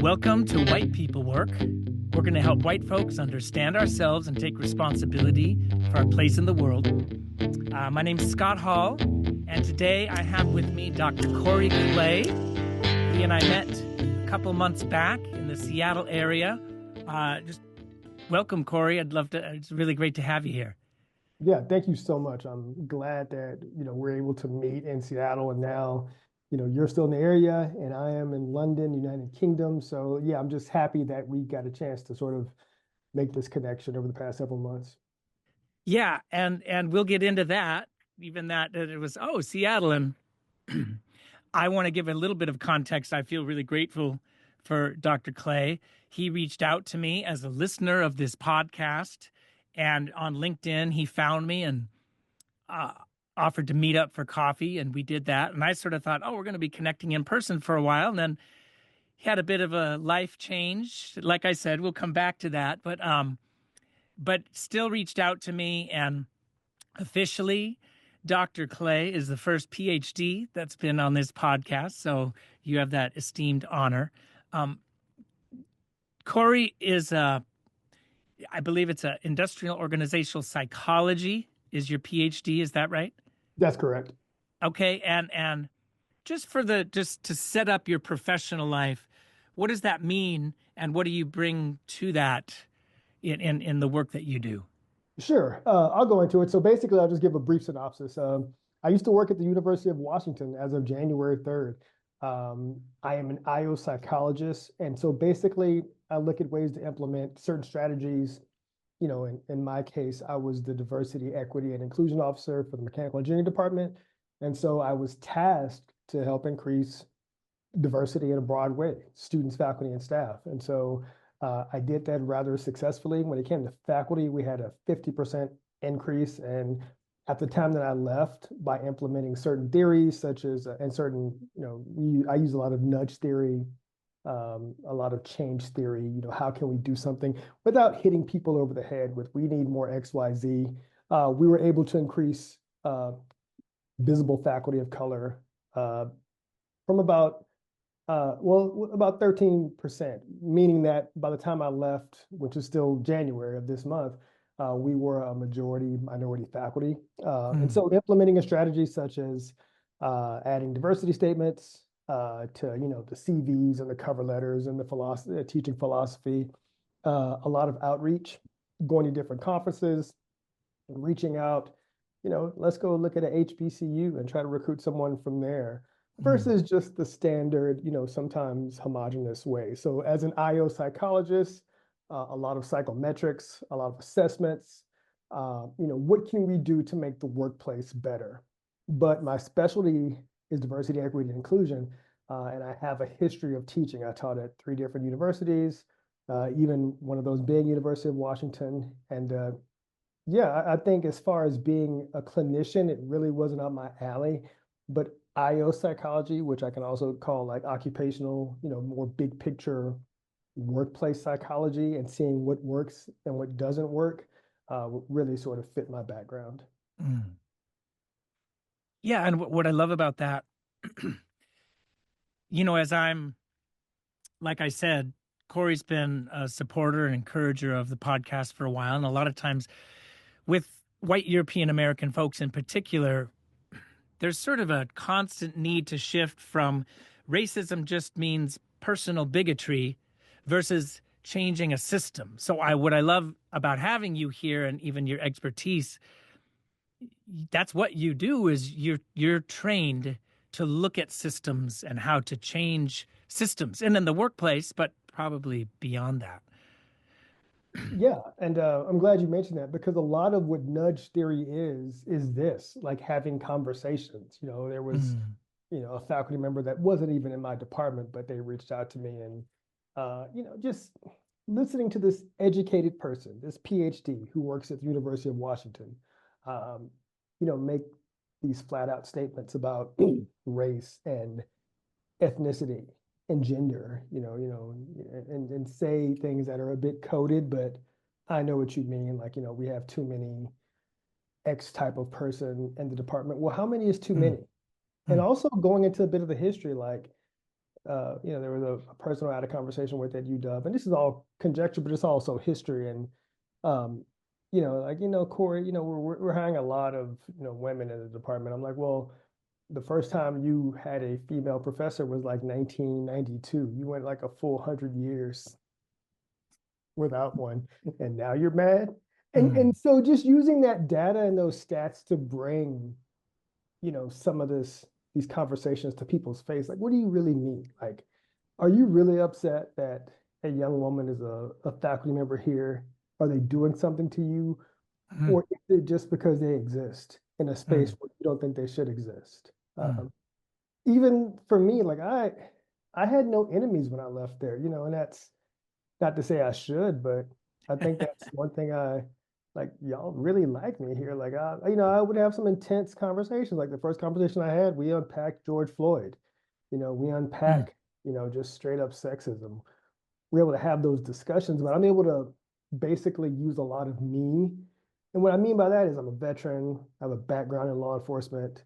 Welcome to White People Work. We're going to help white folks understand ourselves and take responsibility for our place in the world. My name's Scott Hall, and today I have with me Dr. Corey Clay. He and I met a couple months back in the Seattle area. Just welcome, Corey. It's really great to have you here. Yeah, thank you so much. I'm glad that, we're able to meet in Seattle and now, you're still in the area and I am in London, United Kingdom. So yeah, I'm just happy that we got a chance to sort of make this connection over the past several months. Yeah, and we'll get into that, even that it was, Seattle. And I want to give a little bit of context. I feel really grateful for Dr. Clay. He reached out to me as a listener of this podcast, and on LinkedIn, he found me and offered to meet up for coffee, and we did that. And I sort of thought, we're going to be connecting in person for a while. And then he had a bit of a life change. Like I said, we'll come back to that. But still reached out to me, and officially, Dr. Clay is the first PhD that's been on this podcast. So you have that esteemed honor. Corey is I believe it's a industrial organizational psychology is your PhD. Is that right? That's correct. Okay. And just to set up your professional life, what does that mean? And what do you bring to that in the work that you do? Sure. I'll go into it. So basically, I'll just give a brief synopsis. I used to work at the University of Washington as of January 3rd. I am an IO psychologist. And so basically, I look at ways to implement certain strategies. In my case, I was the diversity, equity, and inclusion officer for the mechanical engineering department. And so I was tasked to help increase diversity in a broad way, students, faculty, and staff. And so I did that rather successfully. When it came to faculty, we had a 50% increase. And at the time that I left, by implementing certain theories, such as, and certain, I use a lot of nudge theory, a lot of change theory, how can we do something without hitting people over the head with, we need more X, Y, Z. We were able to increase visible faculty of color from about 13%, meaning that by the time I left, which is still January of this month, we were a majority minority faculty. And so implementing a strategy such as adding diversity statements to, the CVs and the cover letters and the teaching philosophy, a lot of outreach, going to different conferences, and reaching out, let's go look at a HBCU and try to recruit someone from there versus just the standard, sometimes homogenous way. So as an IO psychologist, a lot of psychometrics, a lot of assessments, what can we do to make the workplace better? But my specialty is diversity, equity, and inclusion. And I have a history of teaching. I taught at 3 different universities, even one of those being University of Washington. And yeah, I think as far as being a clinician, it really wasn't up my alley. But IO psychology, which I can also call like occupational, more big picture workplace psychology and seeing what works and what doesn't work, really sort of fit my background. Yeah. And what I love about that, as like I said, Corey's been a supporter and encourager of the podcast for a while. And a lot of times with white European American folks in particular, there's sort of a constant need to shift from racism just means personal bigotry versus changing a system. So what I love about having you here and even your expertise, that's what you do is you're trained to look at systems and how to change systems and in the workplace, but probably beyond that. Yeah, and I'm glad you mentioned that because a lot of what nudge theory is this, like having conversations. There was, a faculty member that wasn't even in my department, but they reached out to me and, just listening to this educated person, this PhD who works at the University of Washington, make these flat out statements about race and ethnicity and gender, and say things that are a bit coded, but I know what you mean. Like, we have too many X type of person in the department. Well, how many is too many? And also going into a bit of the history, like there was a person I had a conversation with at UW, and this is all conjecture, but it's also history. And, um, Corey, we're hiring a lot of, women in the department. I'm like, well, the first time you had a female professor was like 1992. You went like a full 100 years without one, and now you're mad. And Mm, so just using that data and those stats to bring, some of these conversations to people's face, like, what do you really mean? Like, are you really upset that a young woman is a faculty member here? Are they doing something to you? mm, Or is it just because they exist in a space mm, where you don't think they should exist? mm. Even for me, like I had no enemies when I left there, and that's not to say I should, but I think that's one thing I like. Y'all really like me here. Like I would have some intense conversations. Like the first conversation I had, we unpacked George Floyd. We Mm, unpack, just straight up sexism. We're able to have those discussions, but I'm able to basically use a lot of me. And what I mean by that is I'm a veteran, I have a background in law enforcement,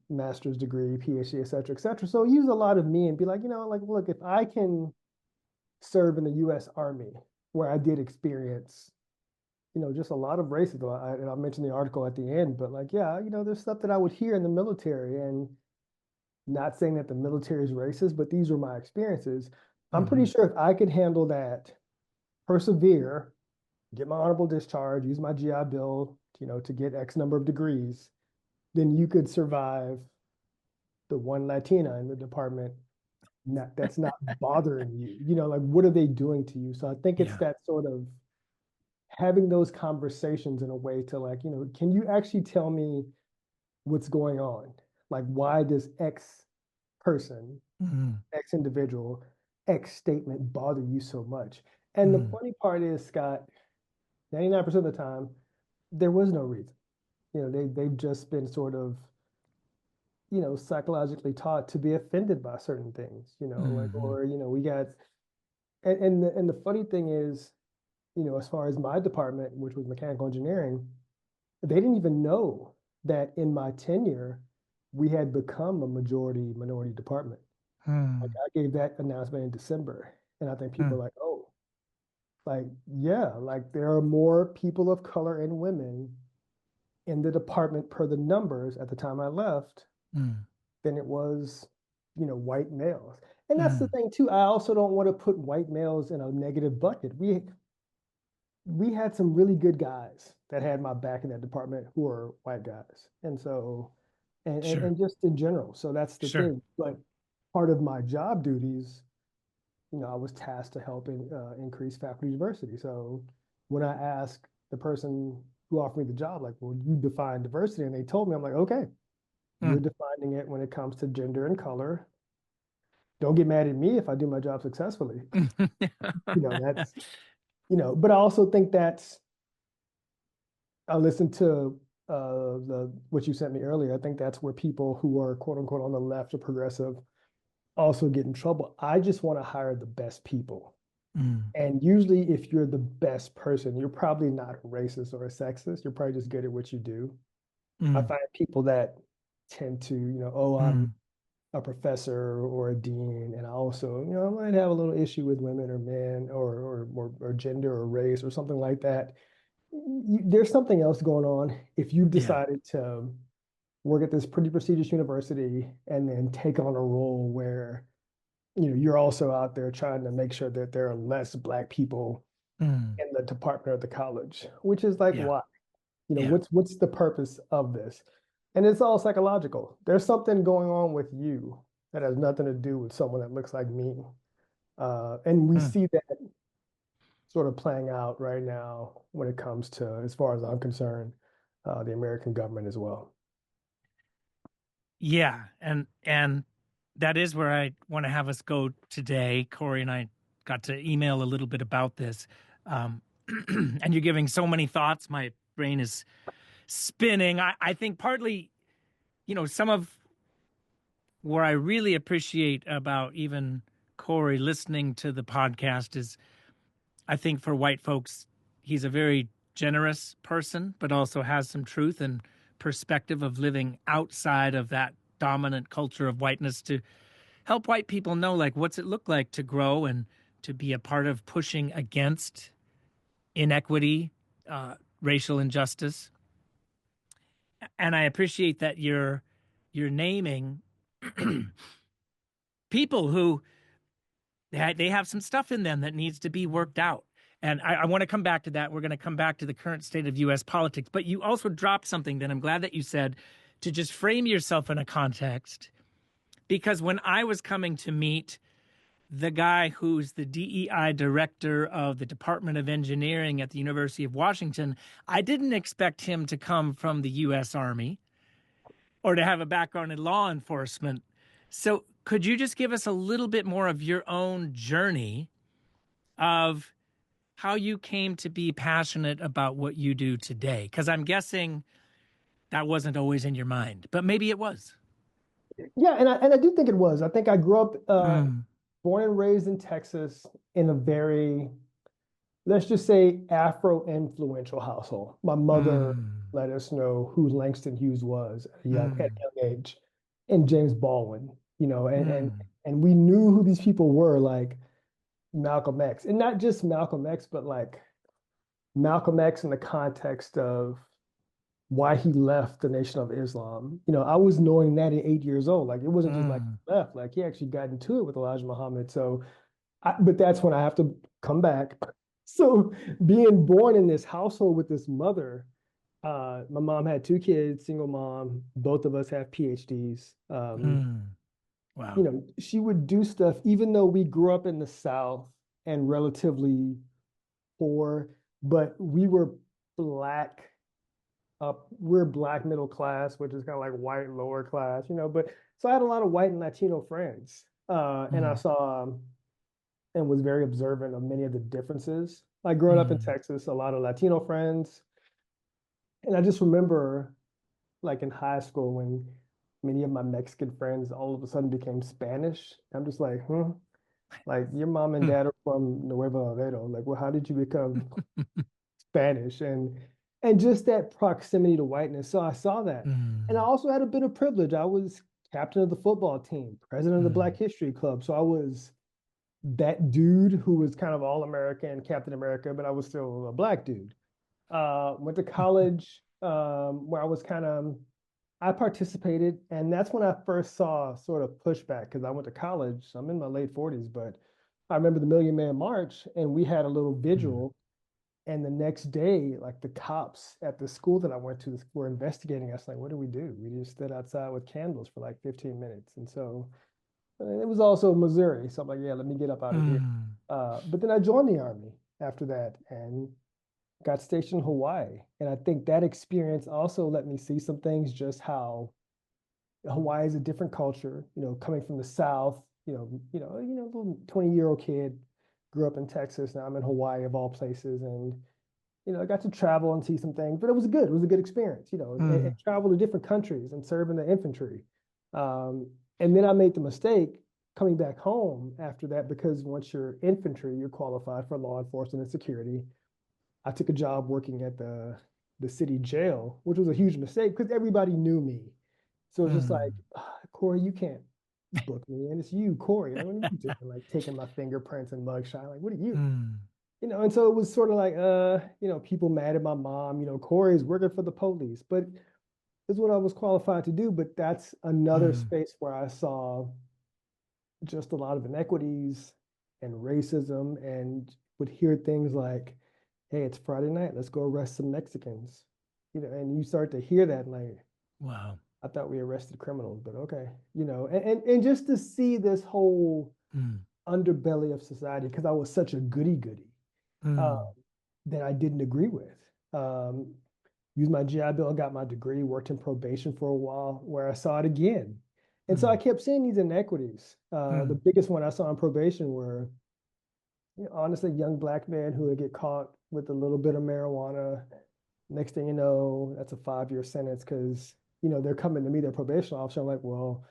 master's degree, PhD, et cetera, et cetera. So use a lot of me and be like, like, look, if I can serve in the U.S. Army, where I did experience, just a lot of racism. And I mentioned the article at the end, but like, yeah, there's stuff that I would hear in the military, and not saying that the military is racist, but these were my experiences. I'm pretty mhm, sure if I could handle that, persevere, get my honorable discharge, use my GI Bill, to get X number of degrees, then you could survive the one Latina in the department that's not bothering you. Like what are they doing to you? So I think it's yeah. that sort of having those conversations in a way to like, can you actually tell me what's going on? Like why does X person, Mm, X individual, X statement bother you so much? And the mm, funny part is, Scott, 99% of the time, there was no reason. They've just been sort of, psychologically taught to be offended by certain things, like, mhm, or, we got, and the funny thing is, as far as my department, which was mechanical engineering, they didn't even know that in my tenure, we had become a majority minority department. Like mm, I gave that announcement in December, and I think people mm, are like, oh, like, yeah, like there are more people of color and women in the department per the numbers at the time I left mm, than it was, white males. And that's the mm. thing too. I also don't want to put white males in a negative bucket. We had some really good guys that had my back in that department who are white guys. And so, Sure, and just in general. So that's the sure. thing. But part of my job duties, I was tasked to help increase faculty diversity. So when I asked the person who offered me the job, like, well, you define diversity, and they told me, I'm like, okay, you're Mm. defining it when it comes to gender and color. Don't get mad at me if I do my job successfully. That's, but I also think that's I listened to the what you sent me earlier. I think that's where people who are quote unquote on the left or progressive also get in trouble. I just want to hire the best people. Mm, And usually if you're the best person, you're probably not a racist or a sexist. You're probably just good at what you do. I mm, find people that tend to, oh, I'm mm. a professor or a dean, and I also, I might have a little issue with women or men or gender or race or something like that. There's something else going on if you've Yeah. decided to work at this pretty prestigious university and then take on a role where you're also out there trying to make sure that there are less black people Mm, in the department of the college, which is like yeah. why Yeah. what's the purpose of this? And it's all psychological. There's something going on with you that has nothing to do with someone that looks like me, and we Mm. see that sort of playing out right now when it comes to, as far as I'm concerned, the American government as well. Yeah. And that is where I want to have us go today. Corey and I got to email a little bit about this. Um, and you're giving so many thoughts. My brain is spinning. I think partly, some of where I really appreciate about even Corey listening to the podcast is I think for white folks, he's a very generous person, but also has some truth and perspective of living outside of that dominant culture of whiteness to help white people know, like, what's it look like to grow and to be a part of pushing against inequity, racial injustice. And I appreciate that you're naming people who they have some stuff in them that needs to be worked out. And I want to come back to that. We're going to come back to the current state of U.S. politics. But you also dropped something that I'm glad that you said, to just frame yourself in a context. Because when I was coming to meet the guy who's the DEI director of the Department of Engineering at the University of Washington, I didn't expect him to come from the U.S. Army or to have a background in law enforcement. So could you just give us a little bit more of your own journey of how you came to be passionate about what you do today? Because I'm guessing that wasn't always in your mind, but maybe it was. Yeah, and I do think it was. I think I grew up Mm, born and raised in Texas in a very, let's just say, Afro-influential household. My mother mm, let us know who Langston Hughes was at mm, a young age, and James Baldwin, mm, and we knew who these people were, like Malcolm X, and not just Malcolm X, but like Malcolm X in the context of why he left the Nation of Islam. I was knowing that at 8 years old. Like it wasn't just like mm, he left, like he actually got into it with Elijah Muhammad. So, but that's when I have to come back. So, being born in this household with this mother, my mom had two kids, single mom. Both of us have PhDs. mm. Wow. She would do stuff, even though we grew up in the South and relatively poor, but we were black we're black middle class, which is kind of like white lower class, But so I had a lot of white and Latino friends, and I Mm, saw and was very observant of many of the differences. Like growing up in mm, Texas, a lot of Latino friends, and I just remember like in high school when many of my Mexican friends all of a sudden became Spanish. I'm just like, like your mom and mm, dad are from Nuevo Laredo. Like, well, how did you become Spanish and just that proximity to whiteness. So I saw that. And I mm, also had a bit of privilege. I was captain of the football team, president of the mm, Black History Club. So I was that dude who was kind of all American, Captain America, but I was still a black dude. Went to college where I was I participated, and that's when I first saw sort of pushback because I went to college. I'm in my late 40s, but I remember the Million Man March, and we had a little mm, vigil and the next day, like the cops at the school that I went to were investigating us. Like, what do? We just stood outside with candles for like 15 minutes. And so it was also Missouri. So I'm like, yeah, let me get up out of here. mm, But then I joined the Army after that and got stationed in Hawaii. And I think that experience also let me see some things, just how Hawaii is a different culture, coming from the South, little 20-year-old kid, grew up in Texas. Now I'm in Hawaii of all places. And I got to travel and see some things, but it was good. It was a good experience, and mm, travel to different countries and serve in the infantry. And then I made the mistake coming back home after that because once you're infantry, you're qualified for law enforcement and security. I took a job working at the city jail, which was a huge mistake because everybody knew me. So it's just like, mm, Corey, you can't book me, and it's you, Corey. Like, what are you doing? Like taking my fingerprints and mugshot. Like, what are you? mm, And so it was sort of like, people mad at my mom, Corey's working for the police, but it's what I was qualified to do. But that's another mm, space where I saw just a lot of inequities and racism and would hear things like, hey, it's Friday night, let's go arrest some Mexicans. And you start to hear that, like, wow. I thought we arrested criminals, but okay. And just to see this whole Mm, underbelly of society, because I was such a goody goody uh, mm, that I didn't agree with. Um, Used my GI Bill, got my degree, worked in probation for a while where I saw it again. And so I mm, kept seeing these inequities. The mm, biggest one I saw in probation were, honestly, young black men who would get caught with a little bit of marijuana. Next thing you know, that's a 5-year sentence because, they're coming to me, their probation officer. I'm like, well,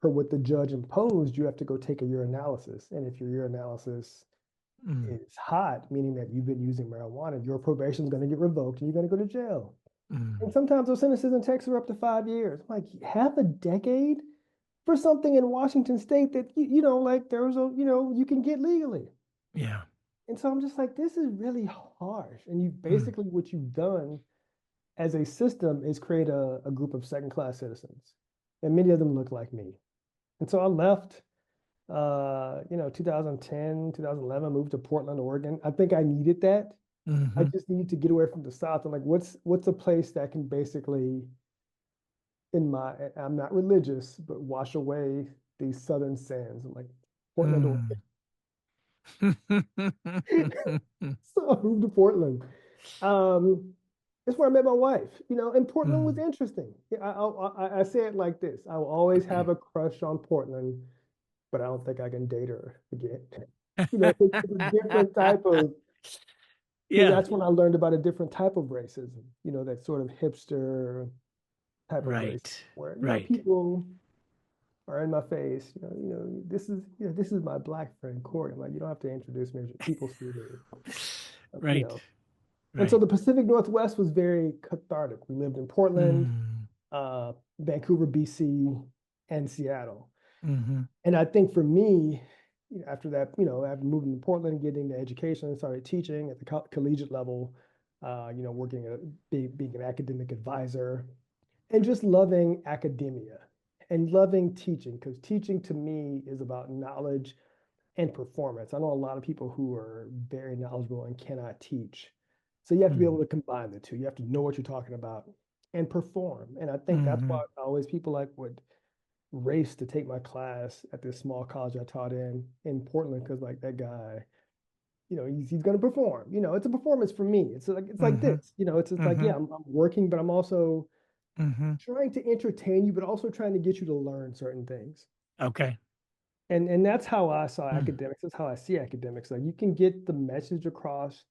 for what the judge imposed, you have to go take a urinalysis. And if your urinalysis mm, is hot, meaning that you've been using marijuana, your probation is going to get revoked and you're going to go to jail. And mm, sometimes those sentences in Texas are up to 5 years. I'm like, half a decade? for something in Washington State that like there was a you can get legally. Yeah. And so I'm just like, this is really harsh. And you Mm, basically what you've done as a system is create a group of second class citizens, and many of them look like me. And so I left 2010, 2011, moved to Portland, Oregon. I think I needed that. I hmm just needed to get away from the South. I'm like, what's a place that can basically, I'm not religious, but wash away these Southern sands. I'm like, Portland, Oregon. mm. So I moved to Portland. Um, it's where I met my wife, and Portland was Mm. interesting. Yeah, I say it like this. I will always have a crush on Portland, but I don't think I can date her again. It's a different type of, Yeah, that's when I learned about a different type of racism, that sort of hipster type of racism right, where, right. people are in my face, this is my black friend Corey. I'm like, you don't have to introduce me. People see me, you Right, know. And so right. the Pacific Northwest was very cathartic. We lived in Portland, Mm, Vancouver, BC, and Seattle. hmm And I think for me, after that, after moving to Portland, getting the education, started teaching at the collegiate level, working at being an academic advisor, and just loving academia and loving teaching, because teaching to me is about knowledge and performance. I know a lot of people who are very knowledgeable and cannot teach. So you have to be able mm, to combine the two. You have to know what you're talking about and perform. And I think that's why hmm always people like would race to take my class at this small college I taught in Portland, because like that guy, he's going to perform. It's a performance for me. It's like hmm this. It's like, hmm yeah, I'm working, but I'm also hmm trying to entertain you, but also trying to get you to learn certain things. Okay. And that's how I saw Mm, academics. That's how I see academics. Like you can get the message across,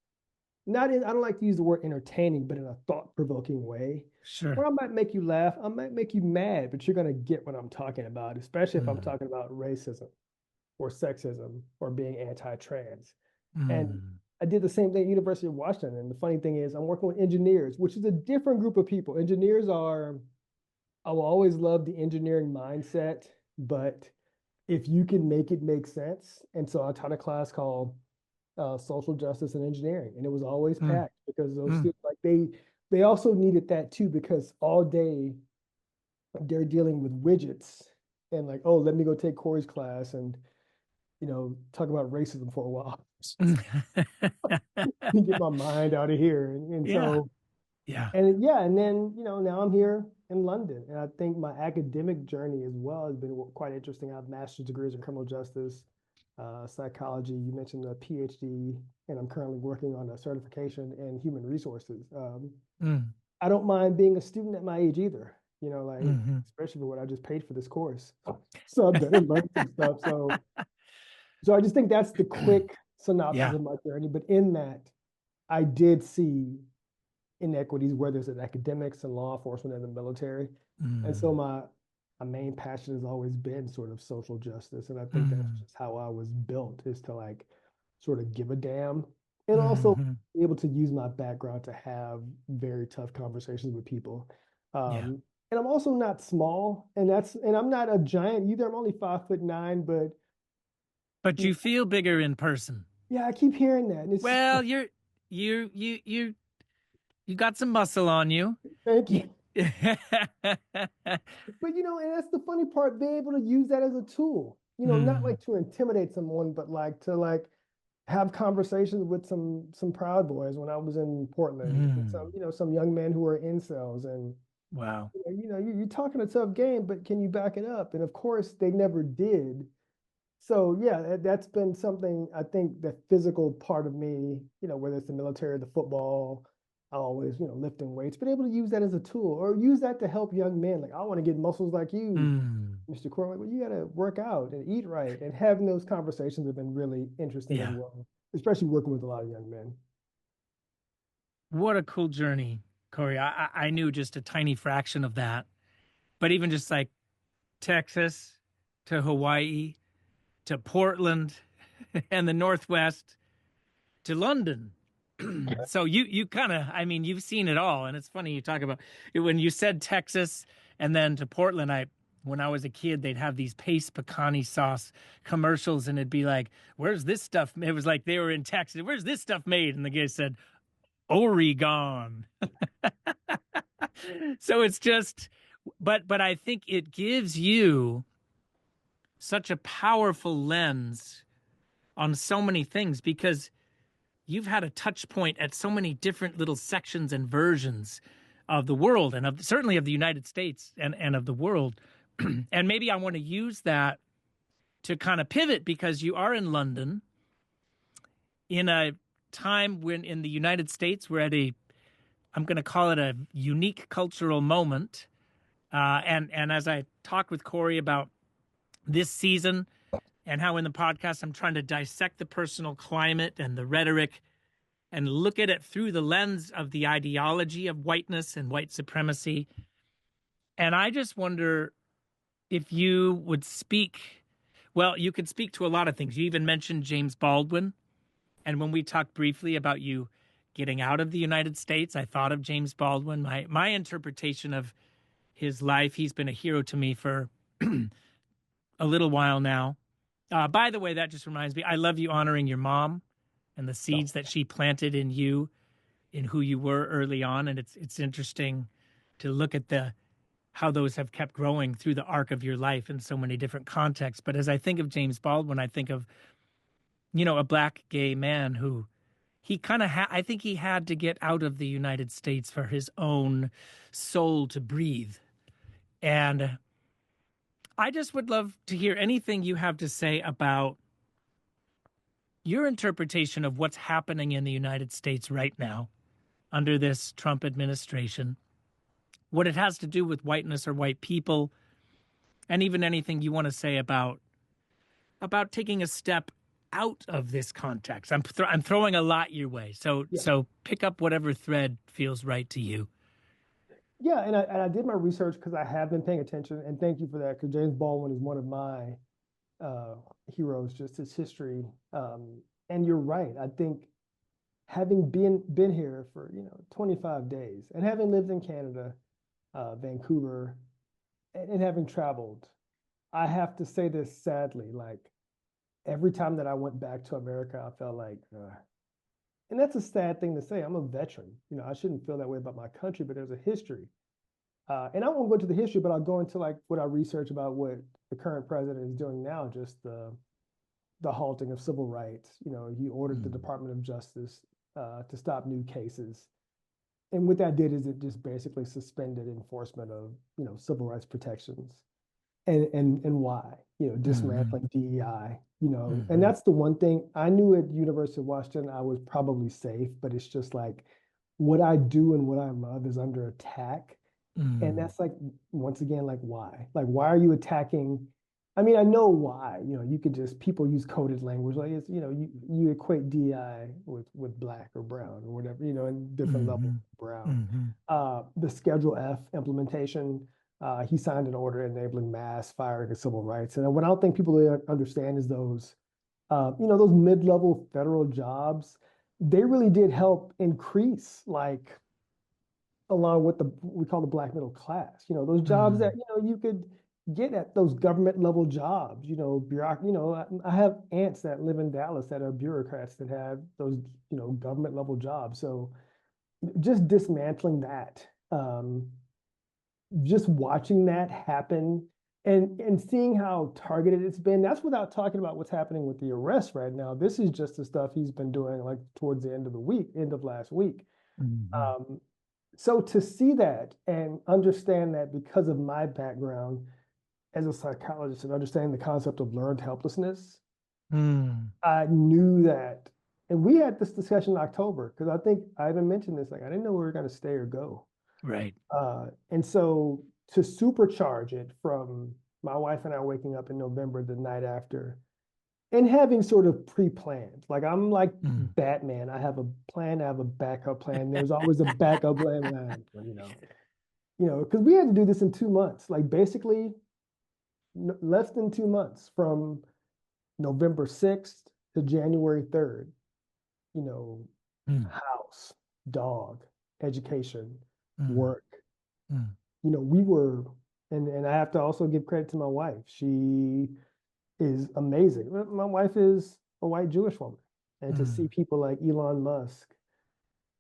not in, I don't like to use the word entertaining, but in a thought-provoking way. sure. Where I might make you laugh, I might make you mad, but you're gonna get what I'm talking about, especially if I'm Mm, talking about racism or sexism or being anti-trans. And mm, I did the same thing at University of Washington. And the funny thing is, I'm working with engineers, which is a different group of people. Engineers are, I will always love the engineering mindset, but if you can make it make sense. And so I taught a class called social justice and engineering, and it was always mm, packed because those mm. students, like, they also needed that too, because all day they're dealing with widgets and like, oh, let me go take Corey's class and talk about racism for a while. Let me get my mind out of here. And Yeah, so, yeah. and yeah, and then now I'm here in London, and I think my academic journey as well has been quite interesting. I have master's degrees in criminal justice, psychology. You mentioned a PhD, and I'm currently working on a certification in human resources. Mm, I don't mind being a student at my age either. Like, hmm especially for what I just paid for this course. So I've done and learned some stuff. So I just think that's the quick synopsis Yeah. of my journey. But in that, I did see inequities, whether it's in academics and law enforcement and the military. And so Mm, my main passion has always been sort of social justice. And I think that's mm, just how I was built, is to like sort of give a damn, and also hmm be able to use my background to have very tough conversations with people. Yeah. And I'm also not small, and I'm not a giant either. I'm only 5'9", but But you feel bigger in person. yeah, I keep hearing that. And it's just Well, like, you got some muscle on you. thank You, you. But and that's the funny part, being able to use that as a tool. Not mm, like to intimidate someone, but like to like have conversations with some Proud Boys when I was in Portland, and some mm. some young men who are incels, and Wow. you're talking a tough game, but can you back it up? And of course, they never did. So yeah, that's been something. I think the physical part of me, whether it's the military, the football, I always, lifting weights, but able to use that as a tool, or use that to help young men. Like, I want to get muscles like you, Mm, Mr. Corley. Well, you got to work out and eat right, and having those conversations have been really interesting as yeah. well, especially working with a lot of young men. What a cool journey, Corey. I knew just a tiny fraction of that, but even just like Texas to Hawaii to Portland and the Northwest to London. So you kind of, I mean, you've seen it all, and it's funny you talk about it when you said Texas and then to Portland. when I was a kid, they'd have these paste pecani sauce commercials, and it'd be like, "Where's this stuff?" It was like they were in Texas. "Where's this stuff made?" And the guy said, "Oregon." So it's just, but I think it gives you such a powerful lens on so many things because you've had a touch point at so many different little sections and versions of the world and of certainly of the United States and of the world. And maybe I want to use that to kind of pivot because you are in London in a time when in the United States we're at a, I'm going to call it a unique cultural moment. And as I talked with Corey about this season and how in the podcast I'm trying to dissect the personal climate and the rhetoric and look at it through the lens of the ideology of whiteness and white supremacy. And I just wonder if you would speak, well, you could speak to a lot of things. You even mentioned James Baldwin. And when we talked briefly about you getting out of the United States, I thought of James Baldwin. My interpretation of his life, he's been a hero to me for a little while now. By the way, that just reminds me, I love you honoring your mom and the So seeds that she planted in you, in who you were early on. And it's interesting to look at the how those have kept growing through the arc of your life in so many different contexts. But as I think of James Baldwin, I think of, a black gay man who he kind of I think he had to get out of the United States for his own soul to breathe. And I just would love to hear anything you have to say about your interpretation of what's happening in the United States right now under this Trump administration, what it has to do with whiteness or white people, and even anything you want to say about taking a step out of this context. I'm throwing a lot your way, so yeah, pick up whatever thread feels right to you. yeah, and I did my research because I have been paying attention, and thank you for that because James Baldwin is one of my uh, heroes, just his history. And you're right. I think having been here for 25 days and having lived in Canada, Vancouver, and having traveled, I have to say this sadly, like every time that I went back to America, I felt like, and that's a sad thing to say. I'm a veteran. I shouldn't feel that way about my country, but there's a history. And I won't go into the history, but I'll go into like what I research about what the current president is doing now, just the halting of civil rights. He ordered the Mm. Department of Justice to stop new cases. And what that did is it just basically suspended enforcement of, civil rights protections. And why? Mm-hmm. Dismantling DEI, and Mm-hmm. that's the one thing I knew at University of Washington I was probably safe, but it's just like what I do and what I love is under attack. And Mm. that's like, once again, like why? Like, why are you attacking? I mean, I know why. You could just people use coded language. Like it's, you equate DI with black or brown or whatever, in different levels Mm-hmm. of brown. Mm-hmm. The Schedule F implementation, he signed an order enabling mass firing of civil rights. And what I don't think people really understand is those mid-level federal jobs, they really did help increase like along with the we call the black middle class. Those jobs that Mm. you could get at those government level jobs. I have aunts that live in Dallas that are bureaucrats that have those government level jobs. So just dismantling that, just watching that happen. And seeing how targeted it's been, that's without talking about what's happening with the arrest right now. This is just the stuff he's been doing like towards the end of the week, end of last week. Mm-hmm. Um, so to see that and understand that because of my background as a psychologist and understanding the concept of learned helplessness, Mm. I knew that. And we had this discussion in October because I think I even mentioned this, like I didn't know where we were going to stay or go. Right. And so to supercharge it from my wife and I waking up in November the night after and having sort of pre-planned. Like I'm like Mm. Batman. I have a plan, I have a backup plan. There's always a backup plan, because we had to do this in 2 months, like basically less than 2 months from November 6th to January 3rd, you know, Mm. house, dog, education, Mm. work. Mm. We were. And I have to also give credit to my wife. She is amazing. My wife is a white Jewish woman. And to see Mm, people like Elon Musk,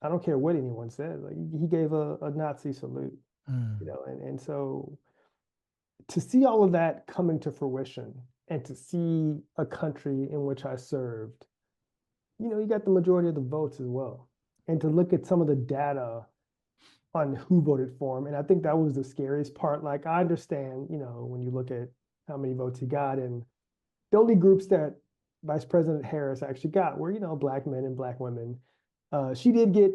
I don't care what anyone says, like he gave a Nazi salute, mm, and so to see all of that coming to fruition and to see a country in which I served, you got the majority of the votes as well. And to look at some of the data on who voted for him. And I think that was the scariest part. Like I understand, when you look at how many votes he got, and the only groups that Vice President Harris actually got were, black men and black women. She did get,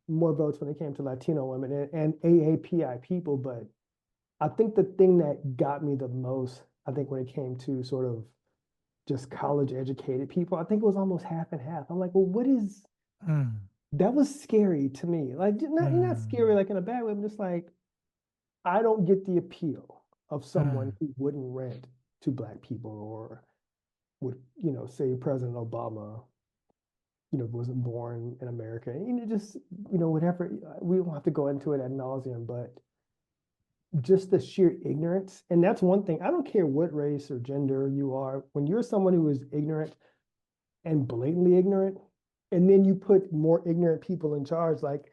more votes when it came to Latino women and AAPI people, but I think the thing that got me the most, I think when it came to sort of just college educated people, I think it was almost half and half. I'm like, well, what is mm, that was scary to me. Like not scary mm, like in a bad way. I'm just like, I don't get the appeal of someone mm, who wouldn't rent to black people or would, say President Obama, wasn't born in America. And it just, whatever, we don't have to go into it ad nauseum, but just the sheer ignorance. And that's one thing. I don't care what race or gender you are. When you're someone who is ignorant and blatantly ignorant, and then you put more ignorant people in charge, like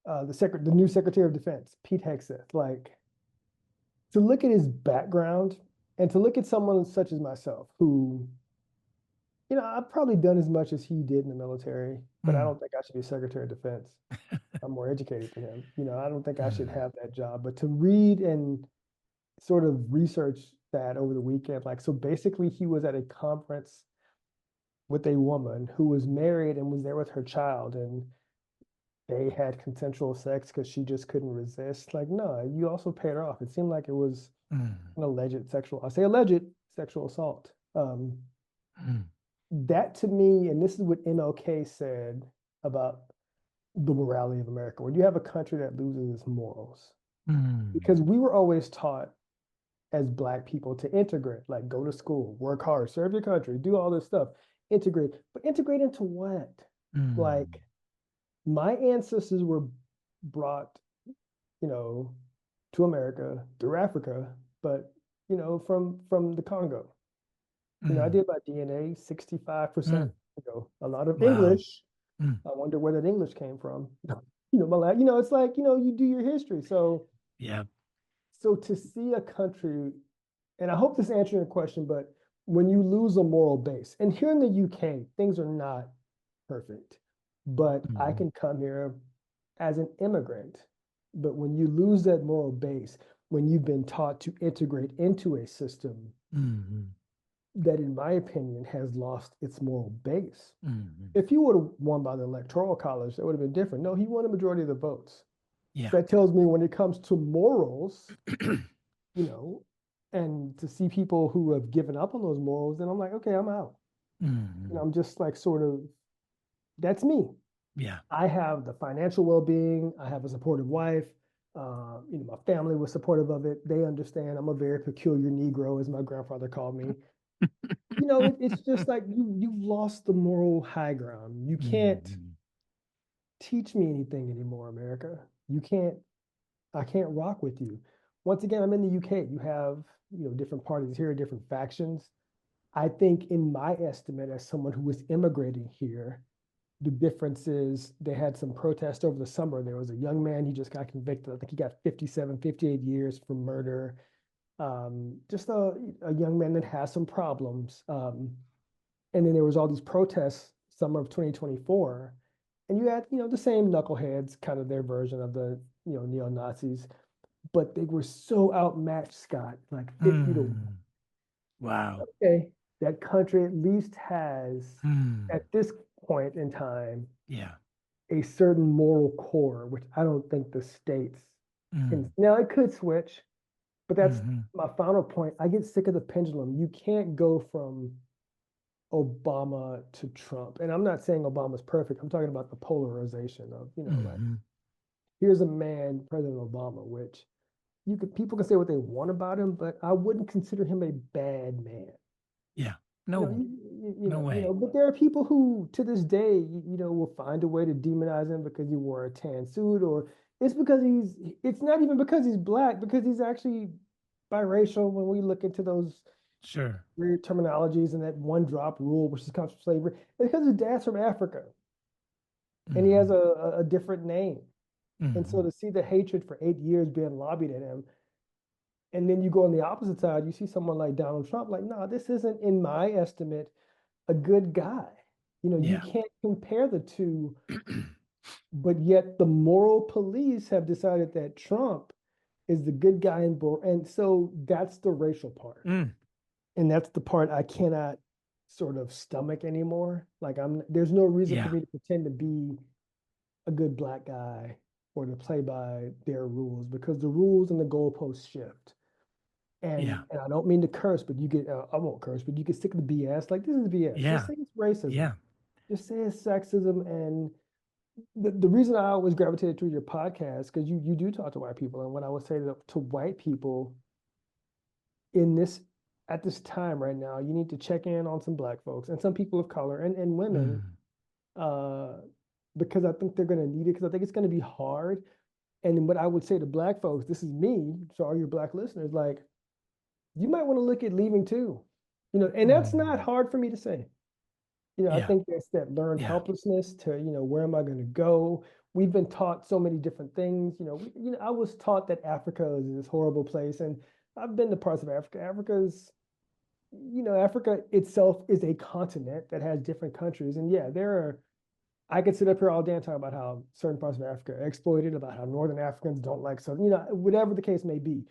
the new Secretary of Defense, Pete Hegseth, like to look at his background and to look at someone such as myself, who, I've probably done as much as he did in the military, but I mm, don't think I should be Secretary of Defense. I'm more educated than him. I don't think I should mm, have that job. But to read and sort of research that over the weekend, like, so basically he was at a conference with a woman who was married and was there with her child, and they had consensual sex because she just couldn't resist. Like, no, you also paid her off. It seemed like it was mm, an alleged sexual, I say alleged sexual assault. mm, That to me, and this is what MLK said about the morality of America, when you have a country that loses its morals, mm, because we were always taught as black people to integrate, like go to school, work hard, serve your country, do all this stuff, integrate, but integrate into what? Like mm, my ancestors were brought, you know, to America through Africa, but from the Congo. I mm, did my DNA 65% mm. a lot of Wow. English. Mm, I wonder where that English came from. My it's like, you do your history. yeah. So to see a country, and I hope this answers your question, but when you lose a moral base, and here in the UK, things are not perfect, but I Mm, can come here as an immigrant. But when you lose that moral base, when you've been taught to integrate into a system mm, that, in my opinion, has lost its moral base. mm. If he would have won by the electoral college, that would have been different. No, he won a majority of the votes. Yeah. That tells me when it comes to morals, you know, and to see people who have given up on those morals, then I'm like, okay, I'm out. Mm, I'm just like sort of, that's me. yeah. I have the financial well-being. I have a supportive wife. My family was supportive of it. They understand I'm a very peculiar Negro, as my grandfather called me. It's just like you've lost the moral high ground. You can't Mm, teach me anything anymore, America. You can't, I can't rock with you. Once again, I'm in the UK. You have, different parties here, different factions. I think, in my estimate, as someone who was immigrating here, the difference is they had some protest over the summer. There was a young man, he just got convicted. I think he got 57, 58 years for murder. Just a young man that has some problems. And then there was all these protests summer of 2024. And you had, the same knuckleheads, kind of their version of the, neo-Nazis, but they were so outmatched, Scott, like 50 to 1. mm. Wow. Okay, that country at least has, Mm, at this point in time, yeah. a certain moral core, which I don't think the states can. Mm, Now it could switch, but that's mhm. my final point. I get sick of the pendulum. You can't go from Obama to Trump. And I'm not saying Obama's perfect. I'm talking about the polarization of, like, Mhm. here's a man, President Obama, which people can say what they want about him, but I wouldn't consider him a bad man. Yeah. You know, No, no way. but there are people who to this day, will find a way to demonize him because he wore a tan suit or It's because it's not even because he's black, because he's actually biracial when we look into those Sure. weird terminologies and that one drop rule, which comes from slavery. It's because his dad's from Africa and he has Hmm. a different name. And so Hmm. to see the hatred for 8 years being lobbied at him, and then you go on the opposite side, you see someone like Donald Trump, like, no, this isn't, in my estimate, a good guy. You Yeah. can't compare the two, but yet the moral police have decided that Trump is the good guy and so that's the racial part. Mm. And that's the part I cannot sort of stomach anymore. Like there's no reason for Yeah. me to pretend to be a good black guy or to play by their rules because the rules and the goalposts shift. Yeah. And I don't mean to curse, but you get I won't curse, but you can stick to the BS. Like this is BS. Just Yeah. say it's racism. Yeah. Just say it's sexism. And the reason I always gravitated to your podcast because you do talk to white people, and what I would say to white people in this at this time right now, you need to check in on some black folks and some people of color and women, Mm. uh, because I think they're going to need it because I think it's going to be hard. And what I would say to black folks, this is me, so all your black listeners, like you might want to look at leaving too, and that's not Mm. hard for me to say. I Yeah. think that's that learned Yeah. helplessness to, where am I going to go? We've been taught so many different things. I was taught that Africa is this horrible place, and I've been to parts of Africa. Africa itself is a continent that has different countries. And yeah, I could sit up here all day and talk about how certain parts of Africa are exploited, about how Northern Africans don't like Southern, whatever the case may be.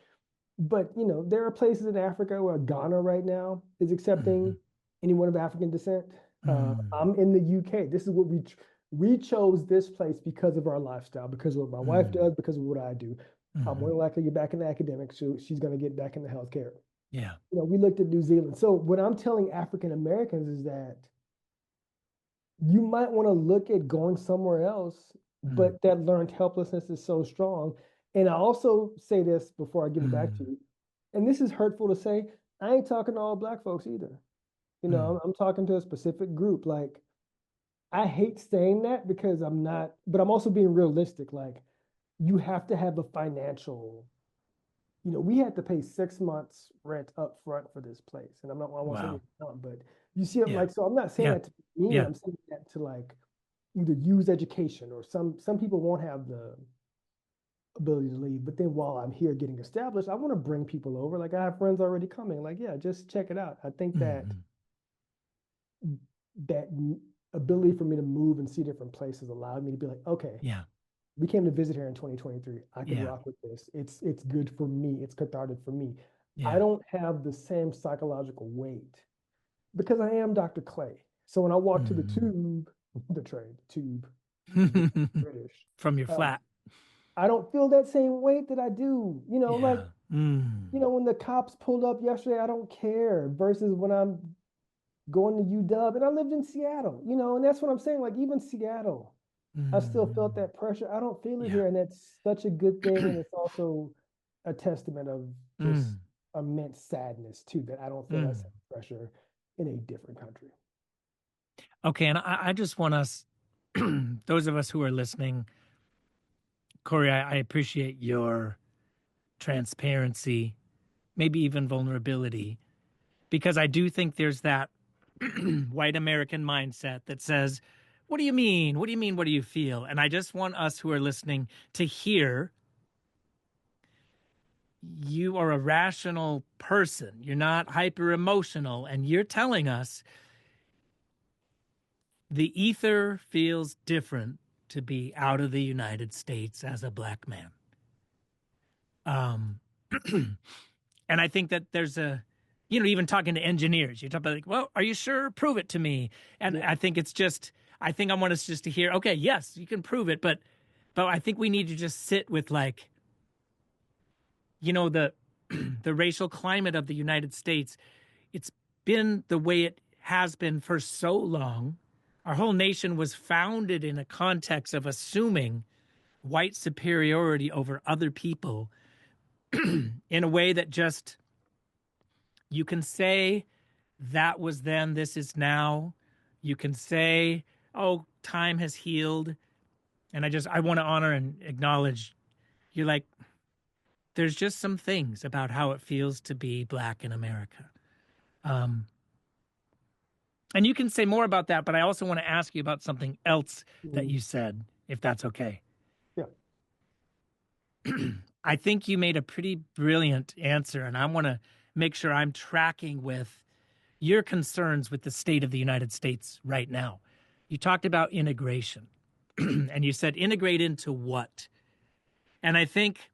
But, there are places in Africa where Ghana right now is accepting Hmm. anyone of African descent. Mm. I'm in the UK. This is what we chose this place because of our lifestyle, because of what my wife Mm. does, because of what I do. I'm more Hmm. likely to get back in the academics, so she's going to get back into healthcare. Yeah. We looked at New Zealand. So what I'm telling African Americans is that you might want to look at going somewhere else, Mm. but that learned helplessness is so strong. And I also say this before I give it back to Mm. you, and this is hurtful to say, I ain't talking to all black folks either. Mm. I'm talking to a specific group. Like, I hate saying that because I'm not, but I'm also being realistic. Like, you have to have a financial, we had to pay 6 months rent up front for this place. And I won't say Wow. anything, but you see it Yeah. like, so I'm not saying Yeah. that to be mean. Yeah. I'm saying that to like either use education or some people won't have the ability to leave. But then while I'm here getting established, I want to bring people over. Like I have friends already coming. Like, yeah, just check it out. I think that Mm. that ability for me to move and see different places allowed me to be like, okay, Yeah. we came to visit here in 2023. I can Yeah. rock with this. It's good for me. It's cathartic for me. I Yeah. don't have the same psychological weight because I am Dr. Clay. So when I walk to the Mm. tube, the train, tube, because I'm British, From your um, flat. I don't feel that same weight that I do. Like, Yeah. Mm. when the cops pulled up yesterday, I don't care versus when I'm going to UW and I lived in Seattle, and that's what I'm saying. Like, even Seattle, I still felt Mm. that pressure. I don't feel it Yeah. here. And that's such a good thing. And it's also a testament of just Mm. immense sadness, too, that I don't feel that Mm. same pressure in a different country. Okay. And I just want us, those of us who are listening, Corey, I appreciate your transparency, maybe even vulnerability, because I do think there's that white American mindset that says, what do you mean? What do you mean? What do you feel? And I just want us who are listening to hear you are a rational person. You're not hyper emotional. And you're telling us the ether feels different to be out of the United States as a black man. Um, and I think that there's even talking to engineers, you talk about like, well, are you sure? Prove it to me. And Yeah. I think I think I want us just to hear, okay, yes, you can prove it, but I think we need to just sit with like, the the racial climate of the United States. It's been the way it has been for so long. Our whole nation was founded in a context of assuming white superiority over other people in a way that just you can say that was then, this is now. You can say, oh, time has healed. And I want to honor and acknowledge you're like, there's just some things about how it feels to be Black in America. Um, and you can say more about that, but I also want to ask you about something else that Mhm. you said, if that's okay. Yeah. I think you made a pretty brilliant answer, and I want to make sure I'm tracking with your concerns with the state of the United States right now. You talked about integration, and you said integrate into what? And I think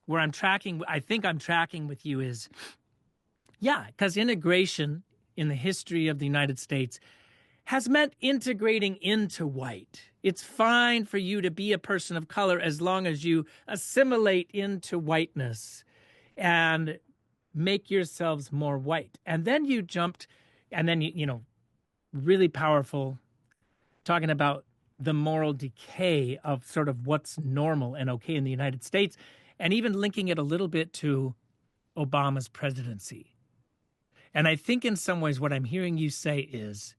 I'm tracking with you is, yeah, because integration in the history of the United States has meant integrating into white. It's fine for you to be a person of color as long as you assimilate into whiteness and make yourselves more white. And then you jumped, and then really powerful, talking about the moral decay of sort of what's normal and okay in the United States, and even linking it a little bit to Obama's presidency. And I think in some ways, what I'm hearing you say is,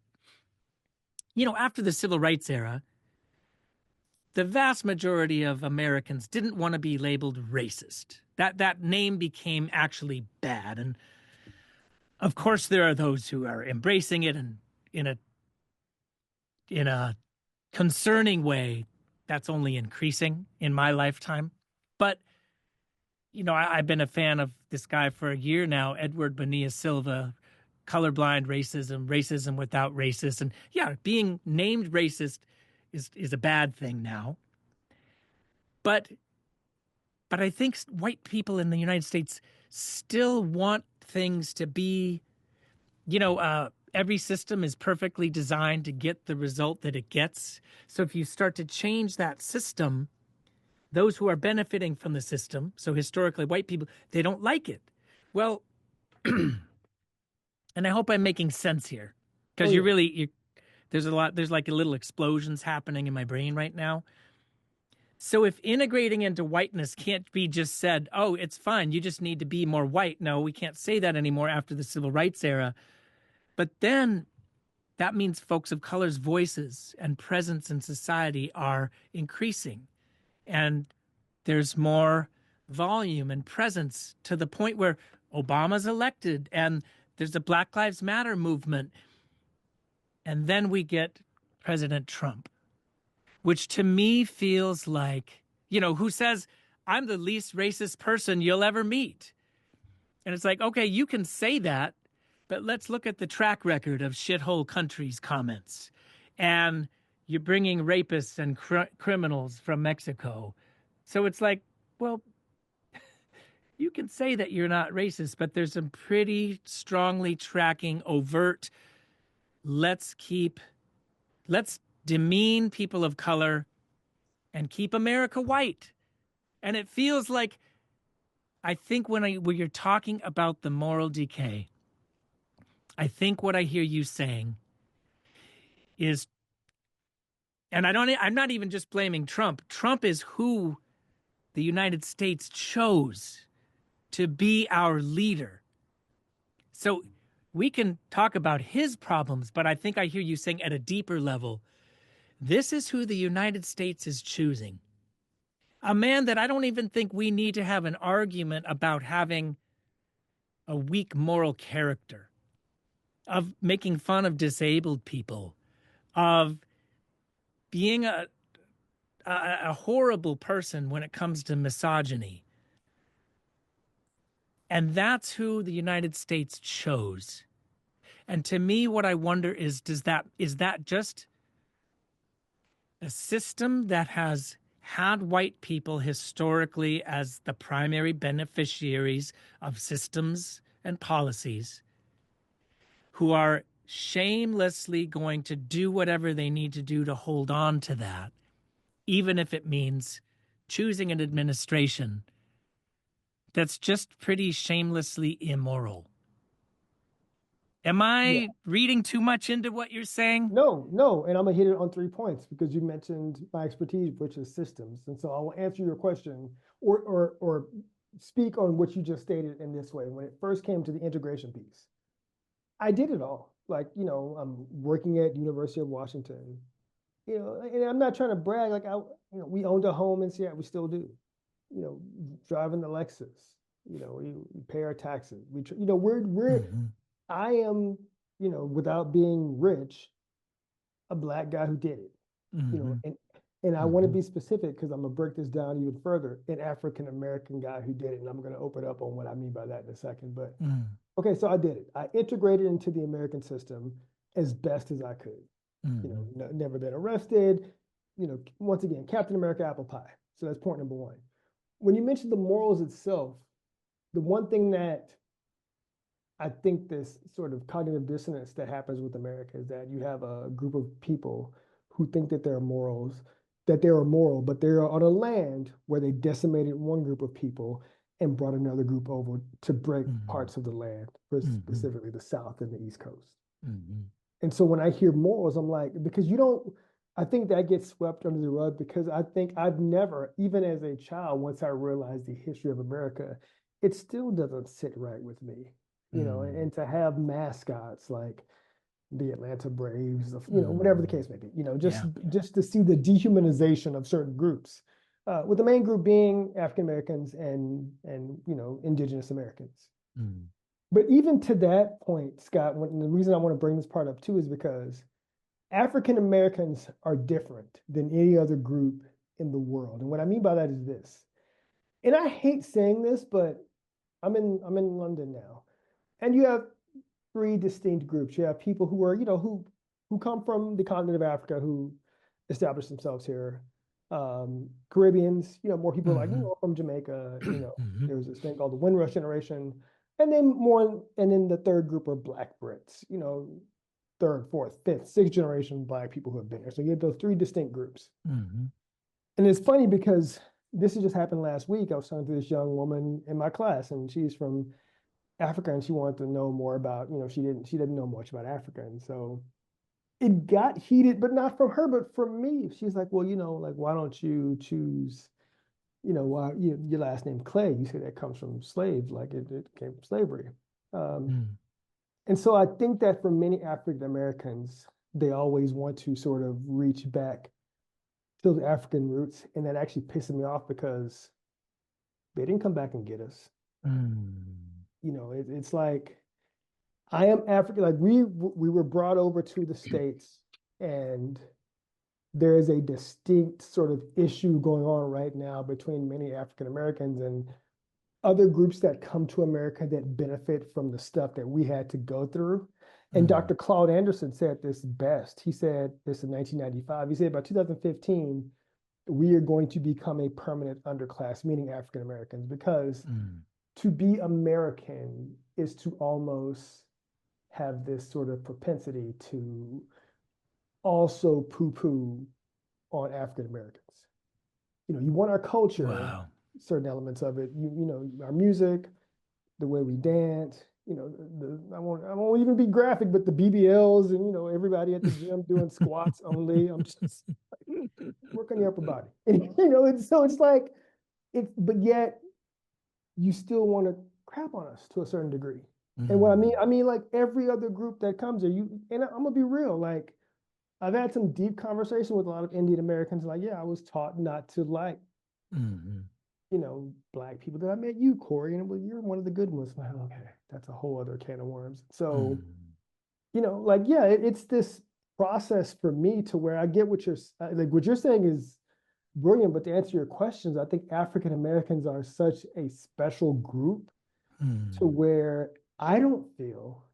after the civil rights era, the vast majority of Americans didn't want to be labeled racist. That name became actually bad. And of course, there are those who are embracing it and in a concerning way that's only increasing in my lifetime. But I've been a fan of this guy for a year now, Edward Bonilla Silva, colorblind racism, racism without racist. And yeah, being named racist is a bad thing now. But I think white people in the United States still want things to be, every system is perfectly designed to get the result that it gets. So if you start to change that system, those who are benefiting from the system, so historically white people, they don't like it. Well, and I hope I'm making sense here Oh because yeah. there's like a little explosions happening in my brain right now. So if integrating into whiteness can't be just said, oh, it's fine, you just need to be more white. No, we can't say that anymore after the civil rights era. But then that means folks of color's voices and presence in society are increasing. And there's more volume and presence to the point where Obama's elected and there's a Black Lives Matter movement. And then we get President Trump, which to me feels like, who says, I'm the least racist person you'll ever meet. And it's like, okay, you can say that, but let's look at the track record of shithole countries comments. And you're bringing rapists and criminals from Mexico. So it's like, well, you can say that you're not racist, but there's some pretty strongly tracking overt, let's demean people of color and keep America white. And it feels like, I think when you're talking about the moral decay, I think what I hear you saying is, and I'm not even just blaming Trump. Trump is who the United States chose to be our leader. So we can talk about his problems, but I think I hear you saying at a deeper level, this is who the United States is choosing. A man that I don't even think we need to have an argument about having a weak moral character, of making fun of disabled people, of being a horrible person when it comes to misogyny. And that's who the United States chose. And to me, what I wonder is that just a system that has had white people historically as the primary beneficiaries of systems and policies, who are shamelessly going to do whatever they need to do to hold on to that, even if it means choosing an administration that's just pretty shamelessly immoral. Am Yeah. I reading too much into what you're saying? No, no. And I'm gonna hit it on 3 points because you mentioned my expertise, which is systems. And so I will answer your question or speak on what you just stated in this way. When it first came to the integration piece, I did it all. Like, I'm working at University of Washington, and I'm not trying to brag, like we owned a home in Seattle, we still do. you know, driving the Lexus. We pay our taxes. We're Mm-hmm. I am, without being rich, a black guy who did it. You know, Mm-hmm. and I want to Mm-hmm. be specific because I'm gonna break this down even further. An African American guy who did it, and I'm gonna open up on what I mean by that in a second. But okay, so I did it. I integrated into the American system as best as I could. Mm-hmm. Never been arrested. Once again, Captain America apple pie. So that's point number one. When you mention the morals itself, the one thing that I think this sort of cognitive dissonance that happens with America is that you have a group of people who think that that they are moral, but they're on a land where they decimated one group of people and brought another group over to break Mm-hmm. parts of the land, for Mm-hmm. specifically the South and the East Coast. Mm-hmm. And so when I hear morals, I'm like, because I think that gets swept under the rug because I think I've never, even as a child, once I realized the history of America, it still doesn't sit right with me, and to have mascots like the Atlanta Braves, whatever the Mm-hmm. case may be, just Yeah. just to see the dehumanization of certain groups, with the main group being African Americans and indigenous Americans. Mm-hmm. But even to that point, Scott, the reason I want to bring this part up too is because African Americans are different than any other group in the world. And what I mean by that is this. And I hate saying this, but I'm in London now. And you have three distinct groups. You have people who are, who come from the continent of Africa who establish themselves here. Caribbeans, more people like, Mm-hmm. from Jamaica, Mm-hmm. there's this thing called the Windrush generation. And then the third group are Black Brits, third, fourth, fifth, sixth generation Black people who have been here. So you have those three distinct groups. Mm-hmm. And it's funny because this has just happened last week. I was talking to this young woman in my class, and she's from Africa, and she wanted to know more about, she didn't know much about Africa. And so it got heated, but not from her, but from me. She's like, well, like, why don't you choose, why your last name Clay? You say that comes from slave, like it came from slavery. Um, Mm-hmm. And so I think that for many African Americans, they always want to sort of reach back to the African roots. And that actually pisses me off because they didn't come back and get us. Mm-hmm. It's like I am African. Like we were brought over to the States, and there is a distinct sort of issue going on right now between many African Americans and other groups that come to America that benefit from the stuff that we had to go through. And Mm-hmm. Dr. Claude Anderson said this best. He said this in 1995. He said by 2015, we are going to become a permanent underclass, meaning African Americans, because to be American is to almost have this sort of propensity to also poo-poo on African Americans. You want our culture, Wow. certain elements of it, our music, the way we dance, I won't even be graphic, but the BBLs and everybody at the gym doing squats only. I'm just work on your upper body. And it's like but yet you still want to crap on us to a certain degree. And what Mm-hmm. I mean like every other group that comes here, and I'm gonna be real, like I've had some deep conversation with a lot of Indian Americans, like, yeah, I was taught not to like Mm-hmm. Black people that I met you, Corey, and well, you're one of the good ones. Like, okay, that's a whole other can of worms. So, Mm-hmm. like, yeah, it's this process for me to where I get what you're saying is brilliant. But to answer your questions, I think African Americans are such a special group to Mm-hmm. where I don't feel,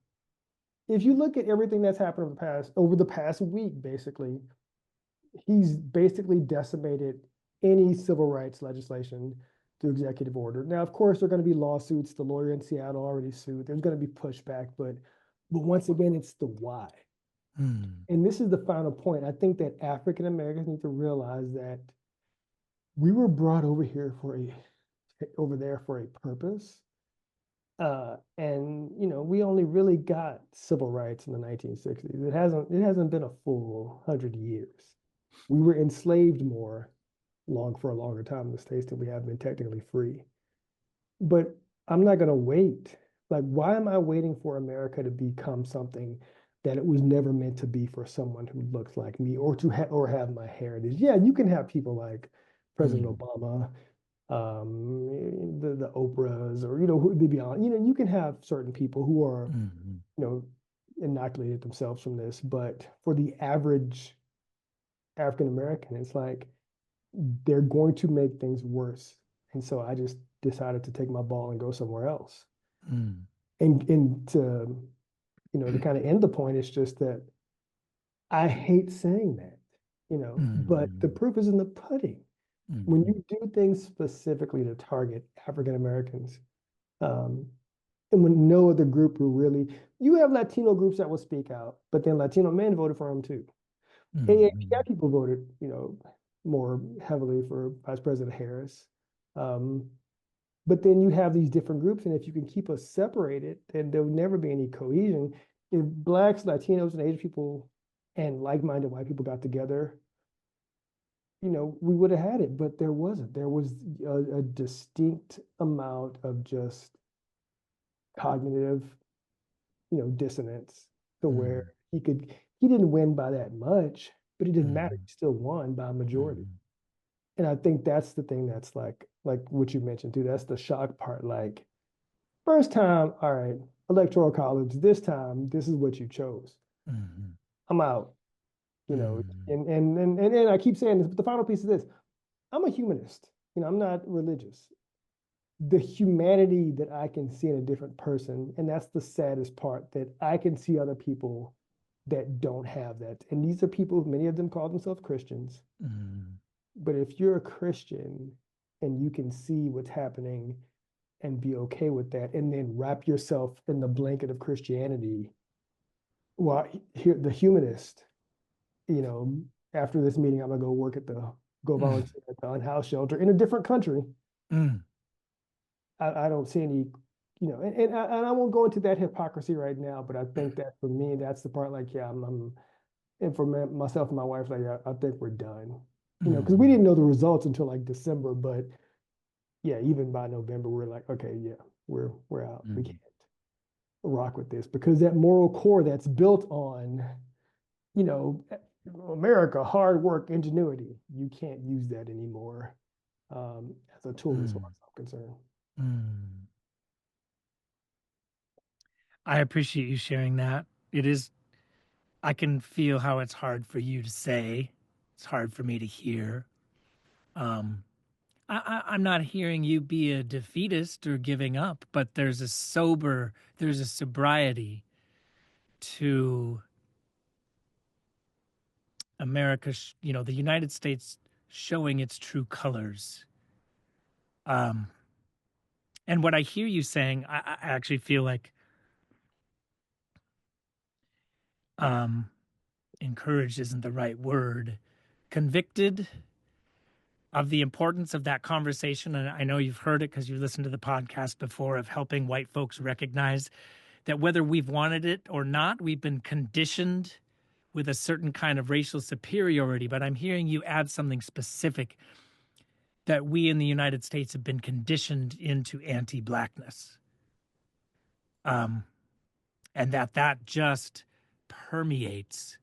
if you look at everything that's happened over the past week, basically, he's basically decimated any civil rights legislation through executive order. Now, of course, there are going to be lawsuits. The lawyer in Seattle already sued. There's going to be pushback, but once again, it's the why. Mm-hmm. And this is the final point. I think that African Americans need to realize that we were brought over there for a purpose. And we only really got civil rights in the 1960s. It hasn't been a full 100 years. We were enslaved more for a longer time in the States than we have been technically free. But I'm not going to wait. Like, why am I waiting for America to become something that it was never meant to be for someone who looks like me or to have my heritage? Yeah, you can have people like President Obama. the Oprahs, or the beyond. You can have certain people who are Mm-hmm. you know inoculated themselves from this, but for the average African American, it's like they're going to make things worse. And so I just decided to take my ball and go somewhere else. Mm. And to kind of end the point, it's just that I hate saying that, but the Mm. proof is in the pudding. When Mm. you do things specifically to target African Americans, um, and when no other group will really, you have Latino groups that will speak out, but then Latino men voted for them too. AAPI Mm. people voted, more heavily for Vice President Harris. Um, but then you have these different groups, and if you can keep us separated, then there'll never be any cohesion. If Blacks, Latinos, and Asian people and like-minded white people got together, we would have had it, but there wasn't. There was a distinct amount of just cognitive, dissonance to where Mm. he didn't win by that much, but it didn't matter. Mm. He still won by a majority. Mm. And I think that's the thing that's like what you mentioned too. That's the shock part. Like first time, all right, electoral college. This time, this is what you chose. Mm. I'm out. Mm. And I keep saying this, but the final piece is this: I'm a humanist. I'm not religious. The humanity that I can see in a different person, and that's the saddest part, that I can see other people that don't have that. And these are people, many of them call themselves Christians. Mm. But if you're a Christian and you can see what's happening and be okay with that, and then wrap yourself in the blanket of Christianity, well, here the humanist, you know, after this meeting, I'm gonna go Mm. volunteer at the unhoused shelter in a different country. Mm. I don't see any, and I won't go into that hypocrisy right now, but I think that for me, that's the part. Like, yeah, and for myself and my wife, like, I think we're done. Because we Mm. didn't know the results until like December, but yeah, even by November, we're like, okay, yeah, we're out. We can't Mm. rock with this because that moral core that's built on, you know, America, hard work, ingenuity. You can't use that anymore as a tool, as far Mm. as I'm concerned. Mm. I appreciate you sharing that. It is, I can feel how it's hard for you to say. It's hard for me to hear. Um, I'm not hearing you be a defeatist or giving up, but there's a sobriety to America, the United States showing its true colors. Um, and what I hear you saying, I actually feel like um, encouraged isn't the right word. Convicted of the importance of that conversation. And I know you've heard it because you listened to the podcast before, of helping white folks recognize that whether we've wanted it or not, we've been conditioned with a certain kind of racial superiority. But I'm hearing you add something specific, that we in the United States have been conditioned into anti-blackness, um, and that just permeates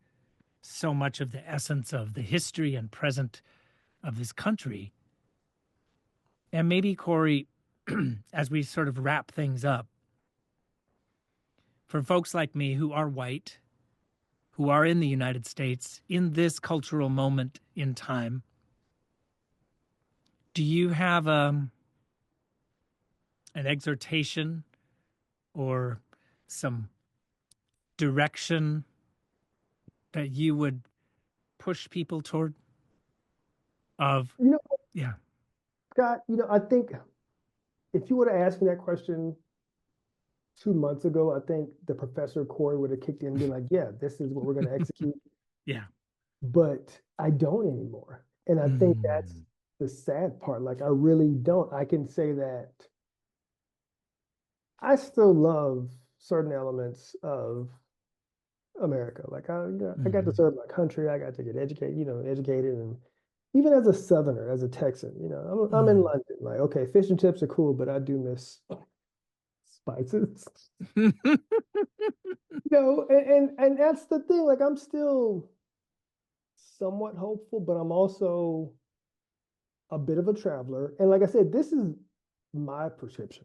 so much of the essence of the history and present of this country. And maybe, Corey, as we sort of wrap things up, for folks like me who are white, who are in the United States in this cultural moment in time, do you have an exhortation or some direction that you would push people toward? Of, You know, yeah. Scott, I think if you would have asked me that question 2 months ago, I think the professor Corey would have kicked in and been like, yeah, this is what we're going to execute. Yeah. But I don't anymore. And I think that's Mm. the sad part. Like, I really don't. I can say that I still love certain elements of America. Like, I got to Mm. serve my country. I got to get educated. And even as a Southerner, as a Texan, I'm in Mm. London. Like, okay, fish and chips are cool, but I do miss spices. And that's the thing. Like, I'm still somewhat hopeful, but I'm also a bit of a traveler. And like I said, this is my prescription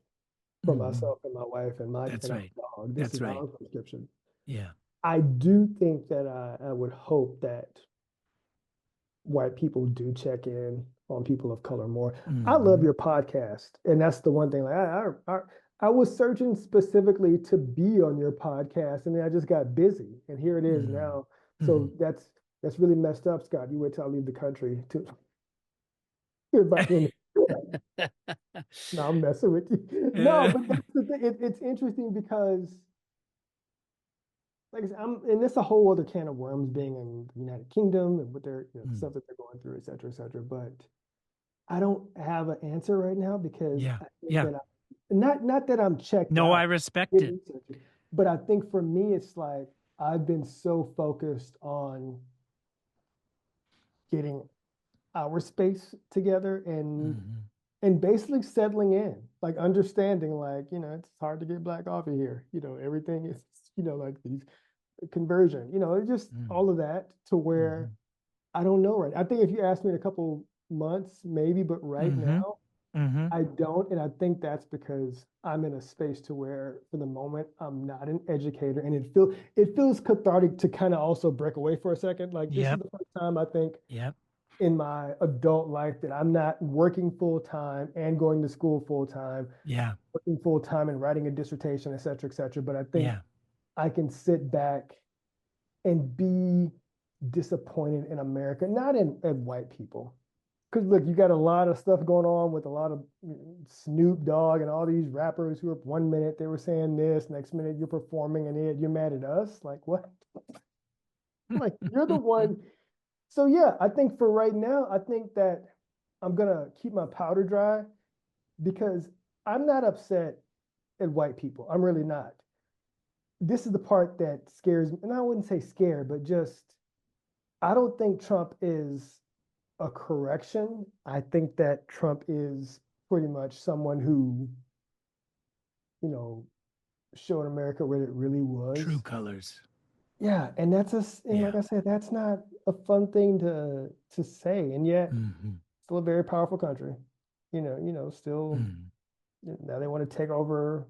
for Mm-hmm. myself and my wife and my That's and our right. dog. This That's is right. our prescription. Yeah. I do think that I would hope that white people do check in on people of color more. I love Mm-hmm. your podcast, and that's the one thing. Like I was searching specifically to be on your podcast, and then I just got busy, and here it is now. Mm-hmm. So that's really messed up, Scott. You wait till I leave the country to hear about me. No, I'm messing with you. No, but that's the thing. It's interesting because, like I said, and it's a whole other can of worms being in the United Kingdom and with their Mm. stuff that they're going through, et cetera, et cetera. But I don't have an answer right now because Yeah. I think Yeah. that not that I'm checked No, I out, respect did it. research it, but I think for me it's like I've been so focused on getting our space together Mm-hmm. and basically settling in, like understanding like, it's hard to get black coffee here. Everything is, like these conversion, it's just all of that to where Mm-hmm. I don't know right. I think if you asked me in a couple months, maybe, but right Mm-hmm. now Mm-hmm. I don't, and I think that's because I'm in a space to where, for the moment, I'm not an educator, and it feels cathartic to kind of also break away for a second. Like this is Yep. the first time I think Yep. in my adult life that I'm not working full time and going to school full time, Yeah. working full time and writing a dissertation, et cetera, et cetera. But I think Yeah. I can sit back and be disappointed in America, not in white people. Because look, you got a lot of stuff going on with a lot of Snoop Dogg and all these rappers who are 1 minute they were saying this, next minute you're performing and you're mad at us. Like what? Like you're the one. So yeah, I think for right now, I think that I'm gonna keep my powder dry because I'm not upset at white people. I'm really not. This is the part that scares me, and I wouldn't say scared, but just I don't think Trump is a correction. I think that Trump is pretty much someone who, you know, showed America what it really True was. colors. Yeah, and and like Yeah. I said, that's not a fun thing to say, and yet Mm-hmm. still a very powerful country. Still Mm. now they want to take over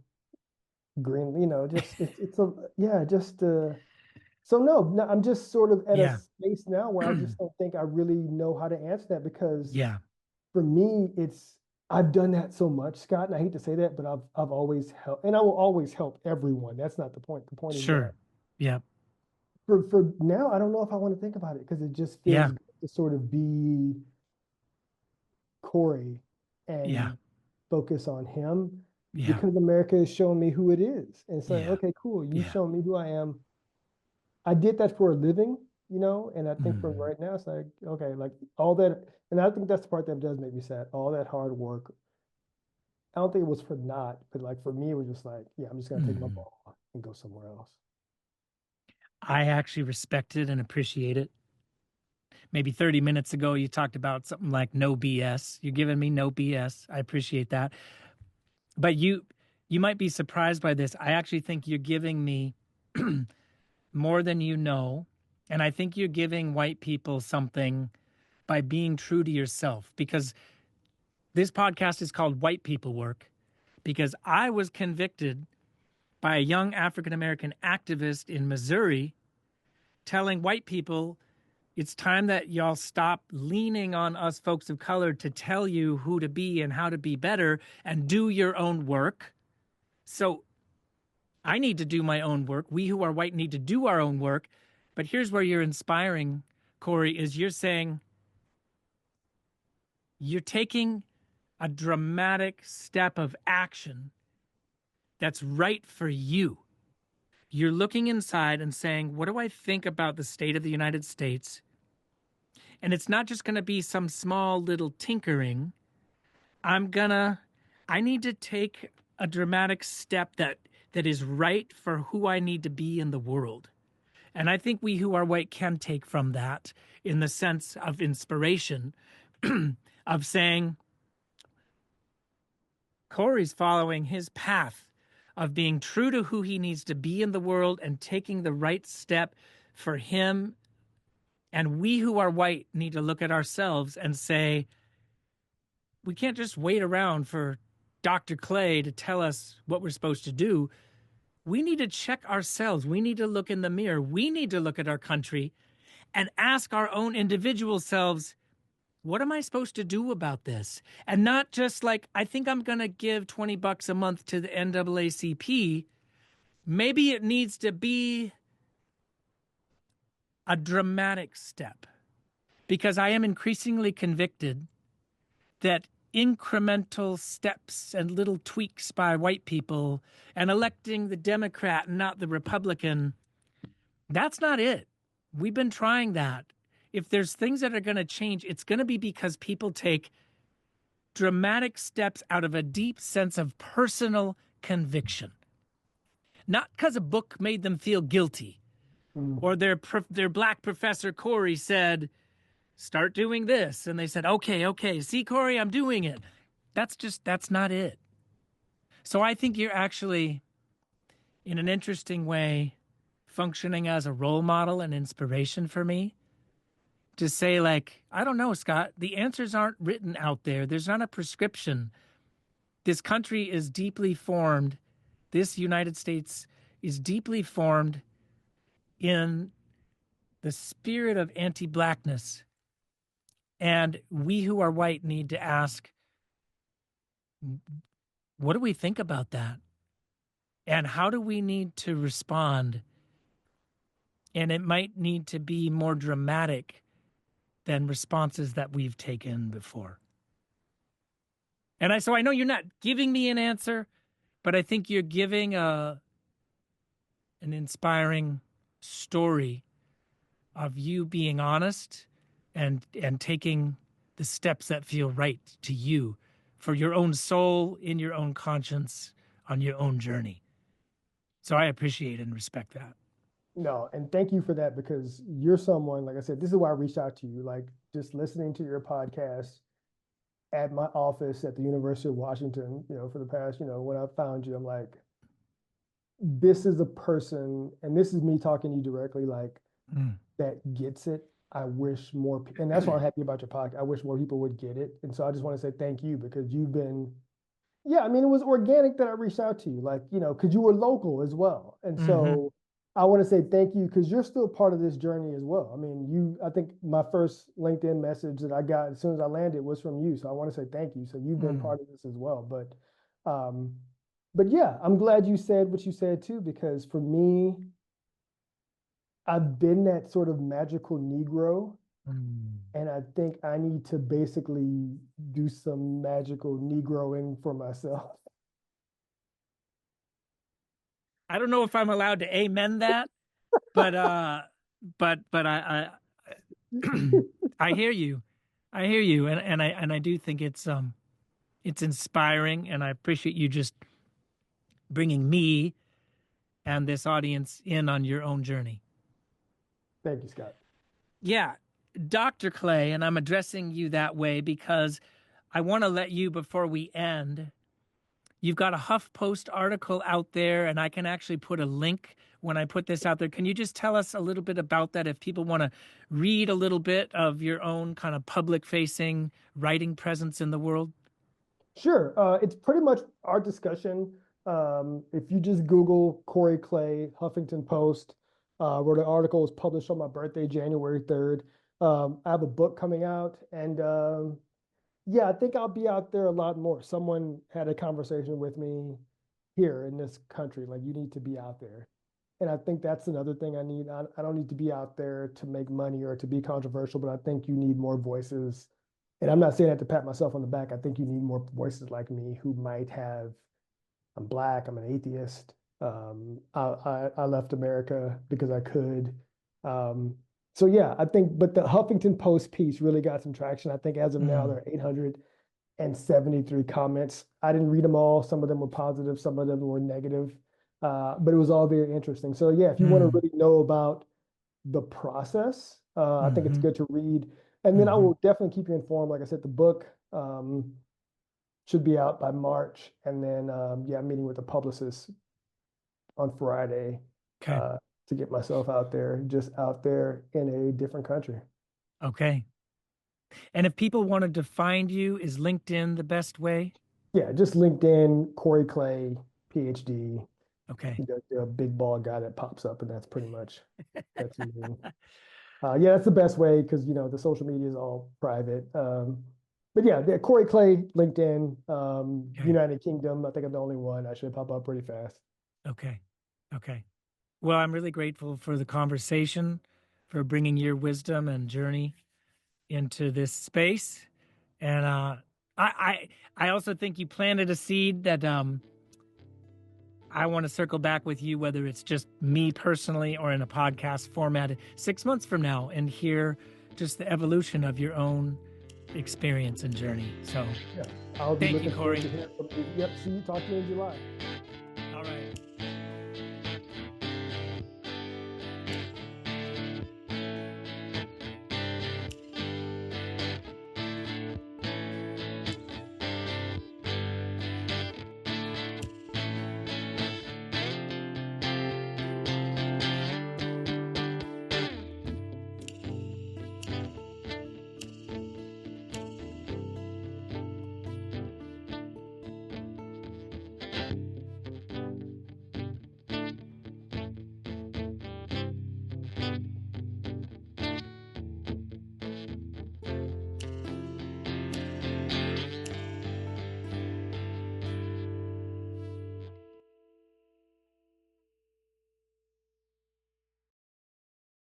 Green. Just it's a yeah, just so no, I'm just sort of at a Yeah. space now where I just don't think I really know how to answer that because Yeah. for me, I've done that so much, Scott, and I hate to say that, but I've always helped, and I will always help everyone. That's not the point. The point is that Sure. Yeah. for now, I don't know if I want to think about it because it just feels Yeah. good to sort of be Corey Yeah. and focus on him Yeah. because America is showing me who it is and saying, Yeah. okay, cool, you Yeah. show me who I am. I did that for a living, and I think for Mm. right now, it's like, okay, like all that, and I think that's the part that does make me sad. All that hard work, I don't think it was for naught, but like for me, it was just like, yeah, I'm just gonna take my Mm. ball and go somewhere else. I actually respect it and appreciate it. Maybe 30 minutes ago, you talked about something like no BS. You're giving me no BS. I appreciate that. But you might be surprised by this. I actually think you're giving me more than you know. And I think you're giving white people something by being true to yourself because this podcast is called White People Work because I was convicted by a young African American activist in Missouri telling white people it's time that y'all stop leaning on us folks of color to tell you who to be and how to be better and do your own work. So I need to do my own work. We who are white need to do our own work. But here's where you're inspiring, Corey, is you're saying you're taking a dramatic step of action that's right for you. You're looking inside and saying, what do I think about the state of the United States? And it's not just going to be some small little tinkering. I need to take a dramatic step that is right for who I need to be in the world. And I think we who are white can take from that in the sense of inspiration of saying, Corey's following his path of being true to who he needs to be in the world and taking the right step for him. And we who are white need to look at ourselves and say, we can't just wait around for Dr. Clay to tell us what we're supposed to do. We need to check ourselves. We need to look in the mirror. We need to look at our country and ask our own individual selves, what am I supposed to do about this? And not just like, I think I'm going to give $20 a month to the NAACP. Maybe it needs to be a dramatic step, because I am increasingly convicted that incremental steps and little tweaks by white people and electing the Democrat and not the Republican, that's not it. We've been trying that. If there's things that are going to change, it's going to be because people take dramatic steps out of a deep sense of personal conviction, not because a book made them feel guilty Mm. or their black professor Corey said, start doing this. And they said, okay, see, Corey, I'm doing it. That's not it. So I think you're actually, in an interesting way, functioning as a role model and inspiration for me to say, like, I don't know, Scott, the answers aren't written out there. There's not a prescription. This country is deeply formed. This United States is deeply formed in the spirit of anti blackness. And we who are white need to ask, what do we think about that? And how do we need to respond? And it might need to be more dramatic than responses that we've taken before. So I know you're not giving me an answer, but I think you're giving an inspiring story of you being honest and taking the steps that feel right to you for your own soul, in your own conscience, on your own journey. So I appreciate and respect that. No, and thank you for that because you're someone, like I said, this is why I reached out to you. Like just listening to your podcast at my office at the University of Washington, for the past, when I found you, I'm like, this is a person, and this is me talking to you directly, like Mm. that gets it. I wish more, and that's why I'm happy about your podcast. I wish more people would get it. And so I just want to say thank you because you've been, yeah, I mean, it was organic that I reached out to you, like, because you were local as well. And Mm-hmm. so I want to say thank you because you're still part of this journey as well. I mean, I think my first LinkedIn message that I got as soon as I landed was from you. So I want to say thank you. So you've been Mm. part of this as well. Um, but yeah, I'm glad you said what you said too, because for me, I've been that sort of magical Negro. Mm. And I think I need to basically do some magical Negroing for myself. I don't know if I'm allowed to amen that, but I hear you. I hear you, and I do think it's inspiring, and I appreciate you just bringing me and this audience in on your own journey. Thank you, Scott. Yeah, Dr. Clay, and I'm addressing you that way because I want to let you, before we end, you've got a HuffPost article out there, and I can actually put a link when I put this out there. Can you just tell us a little bit about that if people want to read a little bit of your own kind of public facing writing presence in the world? Sure. It's pretty much our discussion. If you just Google Corey Clay, Huffington Post, where the article was published on my birthday, January 3rd. I have a book coming out, and yeah, I think I'll be out there a lot more. Someone had a conversation with me here in this country, like you need to be out there. And I think that's another thing I need. I don't need to be out there to make money or to be controversial, but I think you need more voices. And I'm not saying that to pat myself on the back. I think you need more voices like me who might have, I'm black, I'm an atheist. I left America because I could. Um, so yeah, I think, but the Huffington Post piece really got some traction. I think as of now, there Mm, are 873 comments. I didn't read them all. Some of them were positive, some of them were negative. But it was all very interesting. So yeah, if you want to mm, really know about the process, I think it's mm-hmm, good to read. And then I mm-hmm. will definitely keep you informed. Like I said, the book should be out by March. And then yeah, I'm meeting with a publicist on Friday Okay. uh, to get myself out there, just out there in a different country. Okay. And if people wanted to find you, is LinkedIn the best way? Yeah, just LinkedIn, Corey Clay, PhD. Okay. The big bald guy that pops up, and that's me. Yeah, that's the best way because the social media is all private. But yeah, Corey Clay, LinkedIn, Okay. United Kingdom. I think I'm the only one. I should pop up pretty fast. Okay. Okay. Well, I'm really grateful for the conversation, for bringing your wisdom and journey into this space. And I also think you planted a seed that I want to circle back with you, whether it's just me personally or in a podcast format 6 months from now, and hear just the evolution of your own experience and journey. So Yeah, I'll be thank you, looking forward Corey. to hearing from you. Yep, see you. Talk to you in July. All right.